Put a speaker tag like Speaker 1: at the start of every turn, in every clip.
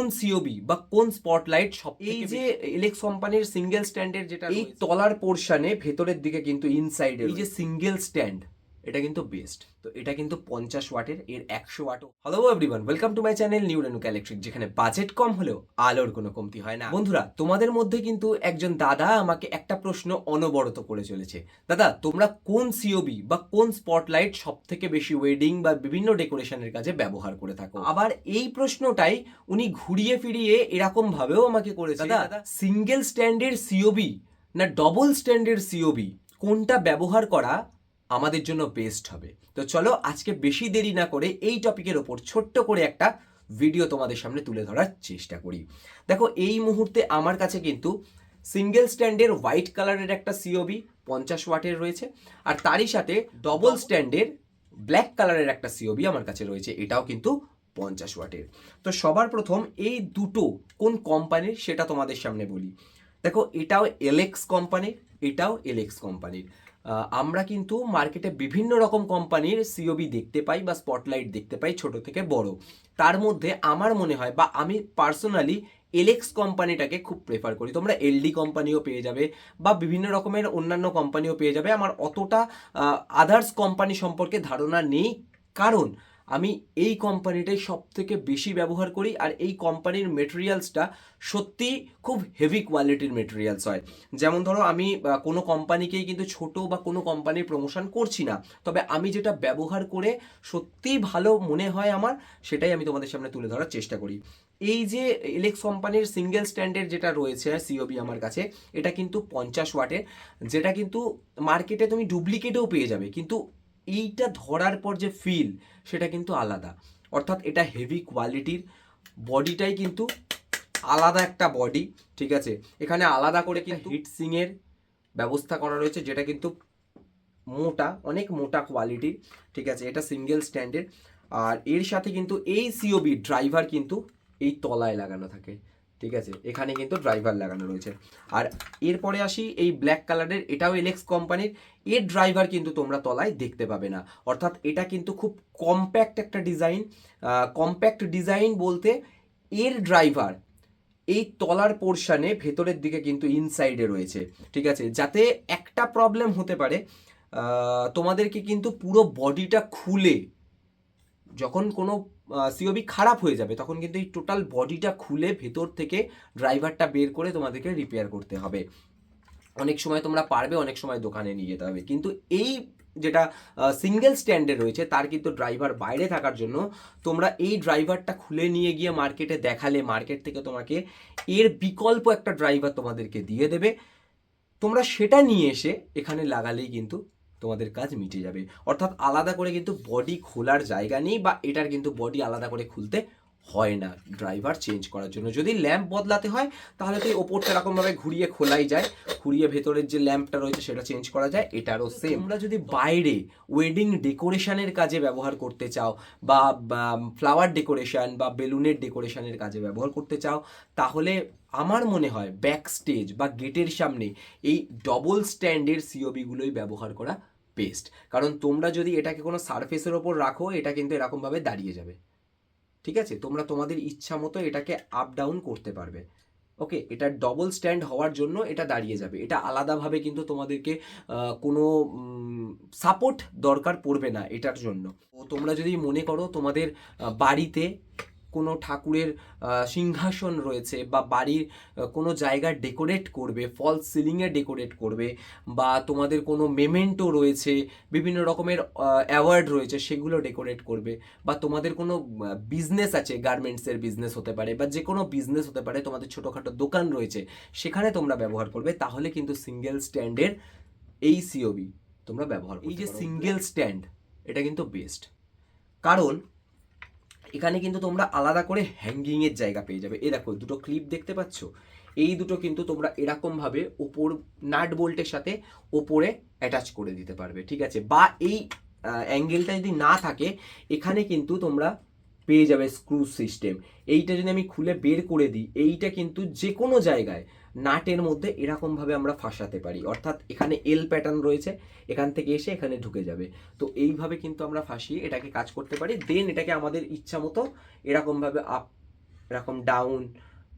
Speaker 1: কোন সিওবি বা কোন স্পটলাইট সব এই যে এলেক্স কোম্পানির সিঙ্গেল স্ট্যান্ডের যেটা এই তলার পোর্শনে ভেতরের দিকে কিন্তু ইনসাইডে এই যে সিঙ্গেল স্ট্যান্ড এটা কিন্তু বেস্ট। তো এটা কিন্তু 50 ওয়াটের, এর 100 ওয়াটও। Hello everyone, welcome to my channel new Renuka electric, যেখানে বাজেট কম হলেও আলোর কোনো কমতি হয় না। বন্ধুরা, তোমাদের মধ্যে কিন্তু একজন দাদা আমাকে একটা প্রশ্ন অনবরত করে চলেছে, দাদা তোমরা কোন সিওবি বা কোন স্পটলাইট সব থেকে বেশি ওয়েডিং বা বিভিন্ন ডেকোরেশনের কাজে ব্যবহার করে থাকো। আবার এই প্রশ্নটাই উনি ঘুরিয়ে ফিরিয়ে এরকম ভাবেও আমাকে করেছে, দাদা সিঙ্গেল স্ট্যান্ডের সিওবি না ডবল স্ট্যান্ডের সিওবি কোনটা ব্যবহার করা আমাদের জন্য বেস্ট হবে। তো চলো আজকে বেশি দেরি না করে এই টপিকের ওপর ছোট্ট করে একটা ভিডিও তোমাদের সামনে তুলে ধরার চেষ্টা করি। দেখো, এই মুহূর্তে আমার কাছে কিন্তু সিঙ্গেল স্ট্যান্ডের হোয়াইট কালারের একটা সিওবি 50 ওয়াটের রয়েছে, আর তারই সাথে ডবল স্ট্যান্ডের ব্ল্যাক কালারের একটা সিওবি আমার কাছে রয়েছে, এটাও কিন্তু 50 ওয়াটের। তো সবার প্রথম এই দুটো কোন কোম্পানির সেটা তোমাদের সামনে বলি। দেখো, এটাও এলএক্স কোম্পানির, এটাও এলএক্স কোম্পানির। আমরা কিন্তু মার্কেটে বিভিন্ন রকম কোম্পানির সিওবি দেখতে পাই বা স্পটলাইট দেখতে পাই, ছোট থেকে বড়। তার মধ্যে আমার মনে হয় বা আমি পার্সোনালি এলএক্স কোম্পানিটাকে খুব প্রেফার করি। তোমরা এলডি কোম্পানিও পেয়ে যাবে বা বিভিন্ন রকমের অন্যান্য কোম্পানিও পেয়ে যাবে। আমার অতটা আদার্স কোম্পানি সম্পর্কে ধারণা নেই, কারণ আমি এই কোম্পানিটাই সব থেকে বেশি ব্যবহার করি। আর এই কোম্পানির মেটেরিয়ালসটা সত্যি খুব হেভি কোয়ালিটির মেটেরিয়ালস হয়। যেমন ধরো, আমি কোনো কোম্পানিকেই কিন্তু ছোট বা কোনো কোম্পানির প্রমোশন করছি না, তবে আমি যেটা ব্যবহার করে সত্যিই ভালো মনে হয় আমার, সেটাই আমি তোমাদের সামনে তুলে ধরার চেষ্টা করি। এই যে এলেক্স কোম্পানির সিঙ্গেল স্ট্যান্ডের যেটা রয়েছে সিওবি আমার কাছে, এটা কিন্তু 50 ওয়াটের, যেটা কিন্তু মার্কেটে তুমি ডুপ্লিকেটেও পেয়ে যাবে, কিন্তু এইটা ধরার পর যে ফিল সেটা কিন্তু আলাদা। অর্থাৎ এটা হেভি কোয়ালিটির, বডিটাই কিন্তু আলাদা একটা বডি, ঠিক আছে। এখানে আলাদা করে কিন্তু হিটসিংয়ের ব্যবস্থা করা রয়েছে, যেটা কিন্তু মোটা, অনেক মোটা কোয়ালিটির, ঠিক আছে। এটা সিঙ্গেল স্ট্যান্ডের, আর এর সাথে কিন্তু এই সিওবি ড্রাইভার কিন্তু এই তলায় লাগানো থাকে, ঠিক আছে। এখানে কিন্তু ড্রাইভার লাগানো রয়েছে। আর এরপরে আসি এই ব্ল্যাক কালারের, এটাও এলএক্স কোম্পানির, এর ড্রাইভার কিন্তু তোমরা তলায় দেখতে পাবে না। অর্থাৎ এটা কিন্তু খুব কম্প্যাক্ট একটা ডিজাইন। কম্প্যাক্ট ডিজাইন বলতে এর ড্রাইভার এই তলার পোর্শনে ভেতরের দিকে কিন্তু ইনসাইডে রয়েছে, ঠিক আছে। যাতে একটা প্রবলেম হতে পারে, তোমাদেরকে কিন্তু পুরো বডিটা খুলে, যখন কোনো সিওবি খারাপ হয়ে যাবে তখন কিন্তু এই টোটাল বডিটা খুলে ভেতর থেকে ড্রাইভারটা বের করে তোমাদেরকে রিপেয়ার করতে হবে। অনেক সময় তোমরা পারবে, অনেক সময় দোকানে নিয়ে যেতে হবে। কিন্তু এই যেটা সিঙ্গেল স্ট্যান্ডে রয়েছে তার কিন্তু ড্রাইভার বাইরে থাকার জন্য তোমরা এই ড্রাইভারটা খুলে নিয়ে গিয়ে মার্কেটে দেখালে, মার্কেট থেকে তোমাকে এর বিকল্প একটা ড্রাইভার তোমাদেরকে দিয়ে দেবে। তোমরা সেটা নিয়ে এসে এখানে লাগালেই কিন্তু তোমাদের কাজ মিটে যাবে। অর্থাৎ আলাদা করে কিন্তু বডি খোলার জায়গা নেই, বা এটার কিন্তু বডি আলাদা করে খুলতে হয় না ড্রাইভার চেঞ্জ করার জন্য। যদি ল্যাম্প বদলাতে হয় তাহলে তো এই ওপরটা এরকমভাবে ঘুরিয়ে খোলাই যায়, ঘুরিয়ে ভেতরের যে ল্যাম্পটা রয়েছে সেটা চেঞ্জ করা যায়। এটারও সেম। তোমরা যদি বাইরে ওয়েডিং ডেকোরেশনের কাজে ব্যবহার করতে চাও, বা ফ্লাওয়ার ডেকোরেশন বা বেলুনের ডেকোরেশনের কাজে ব্যবহার করতে চাও, তাহলে আমার মনে হয় ব্যাক স্টেজ বা গেটের সামনে এই ডবল স্ট্যান্ডের সিওবিগুলোই ব্যবহার করা বেস্ট। কারণ তোমরা যদি এটাকে কোনো সারফেসের ওপর রাখো, এটা কিন্তু এরকমভাবে দাঁড়িয়ে যাবে, ঠিক আছে। তোমরা তোমাদের ইচ্ছা মতো এটাকে আপ ডাউন করতে পারবে। ওকে, এটা ডবল স্ট্যান্ড হওয়ার জন্য এটা দাঁড়িয়ে যাবে। এটা আলাদাভাবে কিন্তু তোমাদেরকে কোনো সাপোর্ট দরকার পড়বে না এটার জন্য। তোমরা যদি মনে করো তোমাদের বাড়িতে কোনো ঠাকুরের সিংহাসন রয়েছে, বা বাড়ির কোনো জায়গা ডেকোরেট করবে, ফলস সিলিংয়ে ডেকোরেট করবে, বা তোমাদের কোনো মেমেন্টো রয়েছে, বিভিন্ন রকমের অ্যাওয়ার্ড রয়েছে, সেগুলো ডেকোরেট করবে, বা তোমাদের কোনো বিজনেস আছে, গার্মেন্টসের বিজনেস হতে পারে, বা যে কোনো বিজনেস হতে পারে, তোমাদের ছোটোখাটো দোকান রয়েছে, সেখানে তোমরা ব্যবহার করবে, তাহলে কিন্তু সিঙ্গেল স্ট্যান্ডের এই সিওবি তোমরা ব্যবহার করতে পারো। এই যে সিঙ্গেল স্ট্যান্ড, এটা কিন্তু বেস্ট, কারণ এখানে কিন্তু তোমরা আলাদা করে হ্যাঙ্গিংয়ের জায়গা পেয়ে যাবে। এই দেখো, দুটো ক্লিপ দেখতে পাচ্ছ, এই দুটো কিন্তু তোমরা এরকমভাবে ওপর নাট বোল্টের সাথে ওপরে অ্যাটাচ করে দিতে পারবে, ঠিক আছে। বা এই অ্যাঙ্গেলটা যদি না থাকে, এখানে কিন্তু তোমরা পেয়ে যাবে স্ক্রু সিস্টেম। এইটা যদি আমি খুলে বের করে দিই, এইটা কিন্তু যে কোনো জায়গায় নাটের মধ্যে এরকমভাবে আমরা ফাঁসাতে পারি। অর্থাৎ এখানে এল প্যাটার্ন রয়েছে, এখান থেকে এসে এখানে ঢুকে যাবে। তো এইভাবে কিন্তু আমরা ফাঁসিয়ে এটাকে কাজ করতে পারি। দেন এটাকে আমাদের ইচ্ছা মতো এরকমভাবে আপ এরকম ডাউন,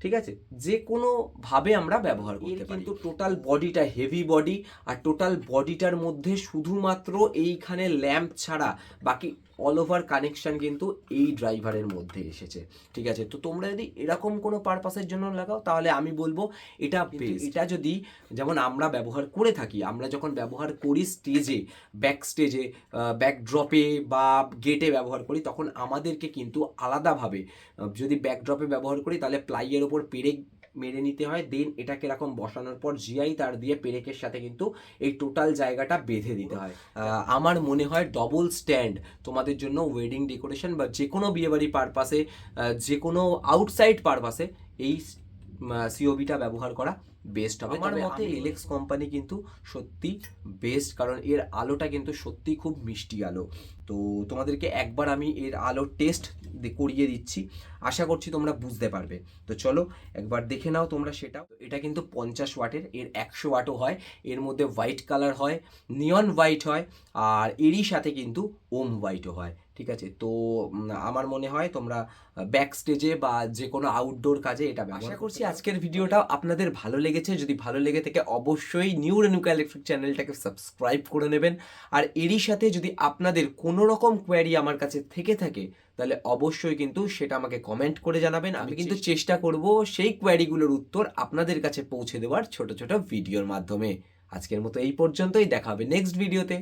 Speaker 1: ঠিক আছে, যে কোনো ভাবে আমরা ব্যবহার করতে পারি। কিন্তু টোটাল বডিটা হেভি বডি, আর টোটাল বডিটার মধ্যে শুধুমাত্র এইখানে ল্যাম্প ছাড়া বাকি অল ওভার কানেকশন কিন্তু এই ড্রাইভারের মধ্যে এসেছে, ঠিক আছে। তো তোমরা যদি এরকম কোনো পারপাসের জন্য লাগাও তাহলে আমি বলবো এটা বেস্ট। এটা যদি যেমন আমরা ব্যবহার করে থাকি, আমরা যখন ব্যবহার করি স্টেজে, ব্যাক স্টেজে, ব্যাকড্রপে বা গেটে ব্যবহার করি, তখন আমাদেরকে কিন্তু আলাদাভাবে যদি ব্যাকড্রপে ব্যবহার করি তাহলে প্লাইয়ের ওপর পেরেক মেরে নিতে হয়, দেন এটাকে এরকম বসানোর পর জিআই তার দিয়ে পেরেকের সাথে কিন্তু এই টোটাল জায়গাটা বেঁধে দিতে হয়। আমার মনে হয় ডবল স্ট্যান্ড তোমাদের জন্য ওয়েডিং ডেকোরেশন বা যে কোনো বিয়েবাড়ি পারপাসে, যে কোনো আউটসাইড পারপাসে এই সিওবিটা ব্যবহার করা বেস্ট হবে। আমার মতে এলেক্স কোম্পানি কিন্তু সত্যি বেস্ট, কারণ এর আলোটা কিন্তু সত্যি খুব মিষ্টি আলো। তো তোমাদেরকে একবার আমি এর আলোর টেস্ট করিয়ে দিচ্ছি, আশা করছি তোমরা বুঝতে পারবে। তো চলো একবার দেখে নাও তোমরা সেটাও। এটা কিন্তু 50 ওয়াটের, এর 100 ওয়াটও হয়, এর মধ্যে হোয়াইট কালার হয়, নিয়ন হোয়াইট হয়, আর এরই সাথে কিন্তু ওম হোয়াইটও হয়, ঠিক আছে। তো আমার মনে হয় তোমরা ব্যাক স্টেজে বা যে কোনো আউটডোর কাজে এটা আশা করছি আজকের ভিডিওটা আপনাদের ভালো লেগেছে। যদি ভালো লেগে থাকে অবশ্যই নিউ রেনুকা ইলেকট্রিক চ্যানেলটাকে সাবস্ক্রাইব করে নেবেন। আর এরই সাথে যদি আপনাদের কোনো রকম কোয়ারি আমার কাছে থেকে থাকে তাহলে অবশ্যই কিন্তু সেটা আমাকে কমেন্ট করে জানাবেন। আমি কিন্তু চেষ্টা করব সেই কোয়ারিগুলোর উত্তর আপনাদের কাছে পৌঁছে দেওয়ার ছোট ছোট ভিডিওর মাধ্যমে। আজকের মতো এই পর্যন্তই, দেখা হবে নেক্সট ভিডিওতে।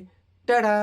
Speaker 1: টাটা।